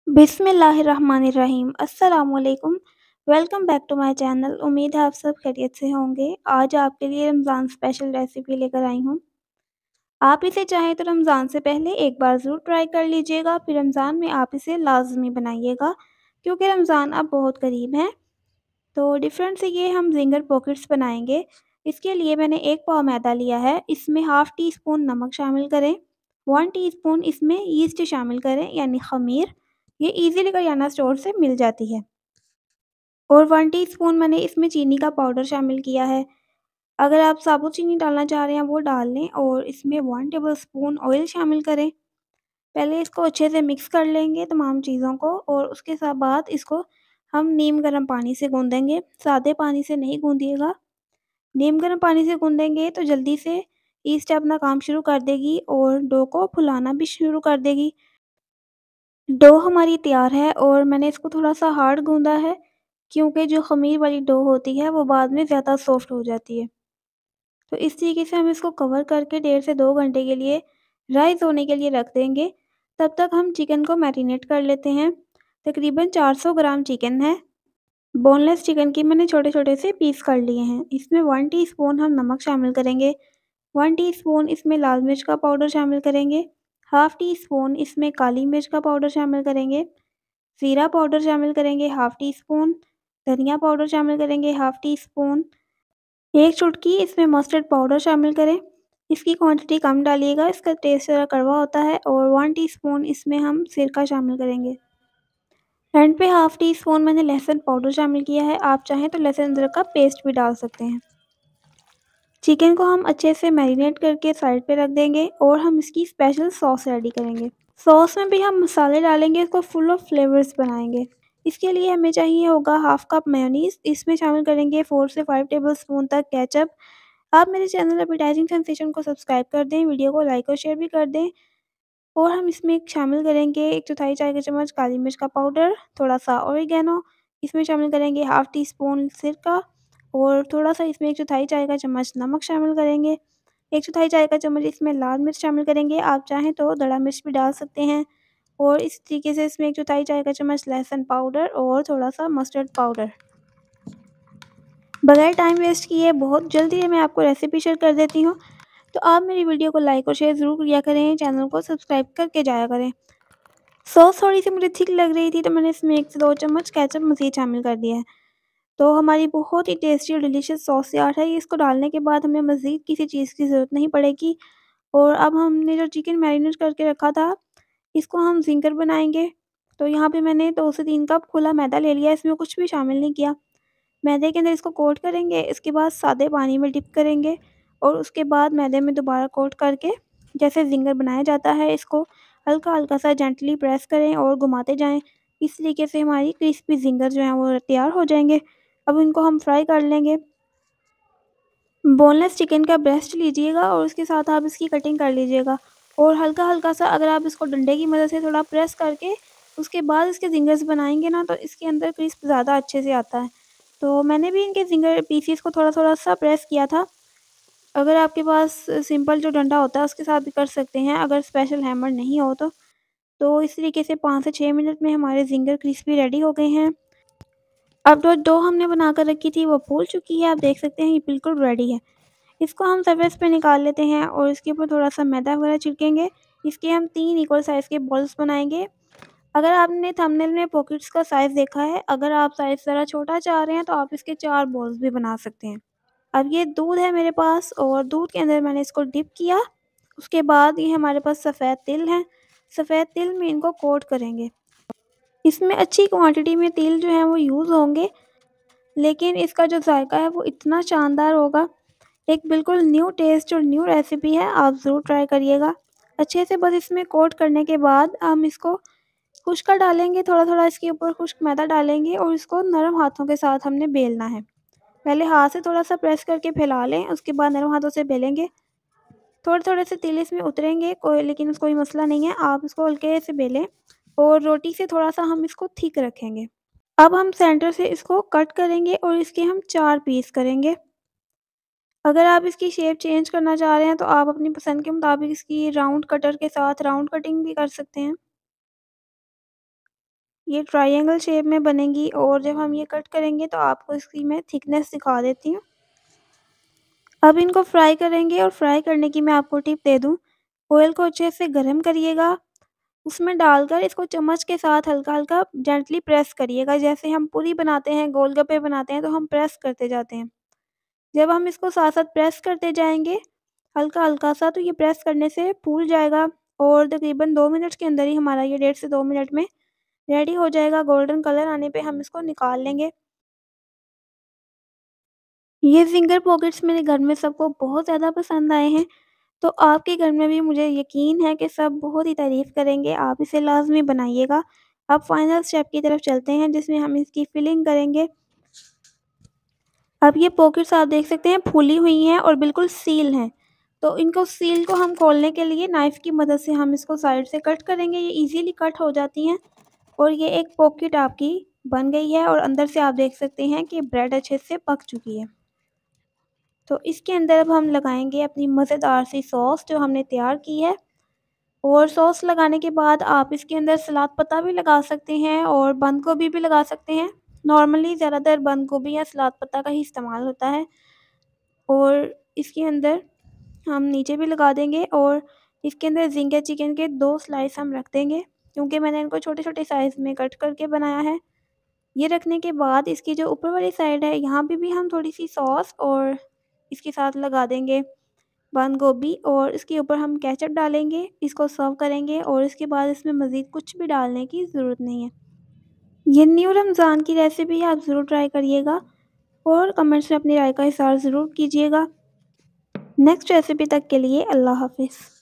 बिस्मिल्लाहिर्रहमानिर्रहीम। अस्सलामुअलैकुम। Welcome back to my channel. उम्मीद है आप सब खैरियत से होंगे। आज आपके लिए रमज़ान स्पेशल रेसिपी लेकर आई हूँ। आप इसे चाहें तो रमज़ान से पहले एक बार ज़रूर ट्राई कर लीजिएगा, फिर रमज़ान में आप इसे लाज़मी बनाइएगा क्योंकि रमज़ान अब बहुत करीब है। तो डिफ़रेंट से ये हम ज़िंगर पॉकेट्स बनाएंगे। इसके लिए मैंने 1 पाव मैदा लिया है। इसमें हाफ़ टी स्पून नमक शामिल करें, 1 टीस्पून इसमें यीस्ट शामिल करें यानी ख़मीर। ये ईज़िली करियाना स्टोर से मिल जाती है। और 1 टीस्पून मैंने इसमें चीनी का पाउडर शामिल किया है। अगर आप साबुत चीनी डालना चाह रहे हैं वो डाल लें और इसमें 1 टेबलस्पून ऑयल शामिल करें। पहले इसको अच्छे से मिक्स कर लेंगे तमाम चीज़ों को और उसके बाद इसको हम नीम गर्म पानी से गूँदेंगे। सादे पानी से नहीं गूँदिएगा। नीम गर्म पानी से गूँदेंगे तो जल्दी से ईस्ट अपना काम शुरू कर देगी और डो को फुलाना भी शुरू कर देगी। डो हमारी तैयार है और मैंने इसको थोड़ा-सा हार्ड गूँधा है क्योंकि जो ख़मीर वाली डो होती है वो बाद में ज़्यादा सॉफ्ट हो जाती है। तो इस तरीके से हम इसको कवर करके 1.5 से 2 घंटे के लिए राइज़ होने के लिए रख देंगे। तब तक हम चिकन को मैरिनेट कर लेते हैं। तकरीबन 400 ग्राम चिकन है। बोनलेस चिकन की मैंने छोटे-छोटे से पीस कर लिए हैं। इसमें 1 टीस्पून हम नमक शामिल करेंगे, 1 टीस्पून इसमें लाल मिर्च का पाउडर शामिल करेंगे, हाफ़ टी स्पून इसमें काली मिर्च का पाउडर शामिल करेंगे, ज़ीरा पाउडर शामिल करेंगे हाफ़ टी स्पून, धनिया पाउडर शामिल करेंगे हाफ़ टी स्पून, 1 चुटकी इसमें मस्टर्ड पाउडर शामिल करें। इसकी क्वांटिटी कम डालिएगा, इसका टेस्ट ज़रा कड़वा होता है। और 1 टीस्पून इसमें हम सिरका शामिल करेंगे। एंड पे हाफ़ टी स्पून मैंने लहसुन पाउडर शामिल किया है। आप चाहें तो लहसुन अदरक का पेस्ट भी डाल सकते हैं। चिकन को हम अच्छे से मैरिनेट करके साइड पे रख देंगे और हम इसकी स्पेशल सॉस रेडी करेंगे। सॉस में भी हम मसाले डालेंगे, इसको फुल ऑफ फ्लेवर्स बनाएंगे। इसके लिए हमें चाहिए होगा हाफ़ कप मेयोनीज़। इसमें शामिल करेंगे 4 से 5 टेबलस्पून तक केचप। आप मेरे चैनल एपेटाइजिंग सेंसेशन को सब्सक्राइब कर दें, वीडियो को लाइक और शेयर भी कर दें। और हम इसमें शामिल करेंगे 1 चौथाई चाय का चम्मच काली मिर्च का पाउडर, थोड़ा-सा ऑरिगैनो। इसमें शामिल करेंगे हाफ़ टी स्पून सिरका और थोड़ा-सा इसमें 1 चौथाई चाय का चम्मच नमक शामिल करेंगे। 1 चौथाई चाय का चम्मच इसमें लाल मिर्च शामिल करेंगे, आप चाहें तो दड़ा मिर्च भी डाल सकते हैं। और इस तरीके से इसमें 1 चौथाई चाय का चम्मच लहसुन पाउडर और थोड़ा-सा मस्टर्ड पाउडर। बगैर टाइम वेस्ट किए बहुत जल्दी मैं आपको रेसिपी शेयर कर देती हूँ। तो आप मेरी वीडियो को लाइक और शेयर ज़रूर किया करें, चैनल को सब्सक्राइब करके जाया करें। सॉस थोड़ी-सी मुझे थिक लग रही थी तो मैंने इसमें 1 से 2 चम्मच केचप मज़ीद शामिल कर दिया है। तो हमारी बहुत ही टेस्टी और डिलीशियस सॉस तैयार है। इसको डालने के बाद हमें मज़ीद किसी चीज़ की ज़रूरत नहीं पड़ेगी। और अब हमने जो चिकन मैरिनेट करके रखा था, इसको हम ज़िंगर बनाएँगे। तो यहाँ पे मैंने 2 से 3 कप खुला मैदा ले लिया है, इसमें कुछ भी शामिल नहीं किया। मैदे के अंदर इसको कोट करेंगे, इसके बाद सादे पानी में डिप करेंगे और उसके बाद मैदे में दोबारा कोट करके जैसे ज़िंगर बनाया जाता है, इसको हल्का-हल्का सा जेंटली प्रेस करें और घुमाते जाएँ। इस तरीके से हमारी क्रिस्पी ज़िंगर जो हैं वो तैयार हो जाएँगे। अब इनको हम फ्राई कर लेंगे। बोनलेस चिकन का ब्रेस्ट लीजिएगा और उसके साथ आप इसकी कटिंग कर लीजिएगा और हल्का-हल्का सा अगर आप इसको डंडे की मदद से थोड़ा प्रेस करके उसके बाद इसके ज़िंगर्स बनाएँगे ना, तो इसके अंदर क्रिस्प ज़्यादा अच्छे से आता है। तो मैंने भी इनके ज़िंगर पीसेस को थोड़ा-थोड़ा सा प्रेस किया था। अगर आपके पास सिंपल जो डंडा होता है उसके साथ भी कर सकते हैं, अगर स्पेशल हैमर नहीं हो तो। तो इस तरीके से 5 से 6 मिनट में हमारे ज़िंगर क्रिस्पी रेडी हो गए हैं। अब जो डो हमने बना कर रखी थी वो फूल चुकी है, आप देख सकते हैं ये बिल्कुल रेडी है। इसको हम सर्फेस पे निकाल लेते हैं और इसके ऊपर थोड़ा-सा मैदा वगैरह छिड़केंगे। इसके हम 3 इक्वल साइज़ के बॉल्स बनाएँगे। अगर आपने थंबनेल में पॉकेट्स का साइज़ देखा है, अगर आप साइज़ ज़रा छोटा चाह रहे हैं तो आप इसके 4 बॉल्स भी बना सकते हैं। अब ये दूध है मेरे पास और दूध के अंदर मैंने इसको डिप किया। उसके बाद ये हमारे पास सफ़ेद तिल हैं। सफ़ेद तिल में इनको कोट करेंगे। इसमें अच्छी क्वांटिटी में तिल जो हैं वो यूज़ होंगे, लेकिन इसका जो ज़ायका है वो इतना शानदार होगा। एक बिल्कुल न्यू टेस्ट और न्यू रेसिपी है, आप ज़रूर ट्राई करिएगा। अच्छे से बस इसमें कोट करने के बाद हम इसको खुश्का डालेंगे, थोड़ा-थोड़ा इसके ऊपर खुश्क मैदा डालेंगे और इसको नरम हाथों के साथ हमने बेलना है। पहले हाथ से थोड़ा-सा प्रेस करके फैला लें, उसके बाद नरम हाथों से बेलेंगे। थोड़े-थोड़े से तिल इसमें उतरेंगे, कोई मसला नहीं है, आप इसको हल्के से बेलें और रोटी से थोड़ा-सा हम इसको थिक रखेंगे। अब हम सेंटर से इसको कट करेंगे और इसके हम 4 पीस करेंगे। अगर आप इसकी शेप चेंज करना चाह रहे हैं तो आप अपनी पसंद के मुताबिक इसकी राउंड कटर के साथ राउंड कटिंग भी कर सकते हैं। ये ट्रायंगल शेप में बनेंगी और जब हम ये कट करेंगे तो आपको इसकी मैं थिकनेस दिखा देती हूँ। अब इनको फ्राई करेंगे और फ्राई करने की मैं आपको टिप दे दूँ, ऑयल को अच्छे से गरम करिएगा, उसमें डालकर इसको चम्मच के साथ हल्का-हल्का जेंटली प्रेस करिएगा। जैसे हम पूरी बनाते हैं, गोलगप्पे बनाते हैं तो हम प्रेस करते जाते हैं। जब हम इसको साथ-साथ प्रेस करते जाएँगे, हल्का-हल्का सा, तो ये प्रेस करने से फूल जाएगा और तकरीबन 2 मिनट के अंदर ही हमारा ये 1.5 से 2 मिनट में रेडी हो जाएगा। गोल्डन कलर आने पे हम इसको निकाल लेंगे। ये फिंगर पॉकेट्स मेरे घर में सबको बहुत ज़्यादा पसंद आए हैं, तो आपके घर में भी मुझे यकीन है कि सब बहुत ही तारीफ़ करेंगे। आप इसे लाज़मी बनाइएगा। अब फाइनल स्टेप की तरफ चलते हैं जिसमें हम इसकी फिलिंग करेंगे। अब ये पॉकेट्स आप देख सकते हैं फूली हुई हैं और बिल्कुल सील हैं। तो इनको सील को हम खोलने के लिए नाइफ़ की मदद से हम इसको साइड से कट करेंगे। ये ईज़िली कट हो जाती हैं और ये एक पॉकेट आपकी बन गई है और अंदर से आप देख सकते हैं कि ब्रेड अच्छे से पक चुकी है। तो इसके अंदर अब हम लगाएँगे अपनी मज़ेदार सी सॉस जो हमने तैयार की है, और सॉस लगाने के बाद आप इसके अंदर सलाद पत्ता भी लगा सकते हैं और बंद गोभी भी लगा सकते हैं। नॉर्मली ज़्यादातर बंद गोभी या सलाद पत्ता का ही इस्तेमाल होता है। और इसके अंदर हम नीचे भी लगा देंगे और इसके अंदर ज़िंगर चिकन के 2 स्लाइस हम रख देंगे, क्योंकि मैंने इनको छोटे-छोटे साइज़ में कट करके बनाया है। ये रखने के बाद इसकी जो ऊपर वाली साइड है यहाँ पे भी हम थोड़ी-सी सॉस और इसके साथ लगा देंगे बंद गोभी और इसके ऊपर हम केचअप डालेंगे, इसको सर्व करेंगे और इसके बाद इसमें मज़ीद कुछ भी डालने की ज़रूरत नहीं है। ये न्यू रमज़ान की रेसिपी आप ज़रूर ट्राई करिएगा और कमेंट्स में अपनी राय का इज़हार ज़रूर कीजिएगा। नेक्स्ट रेसिपी तक के लिए अल्लाह हाफ़िज़।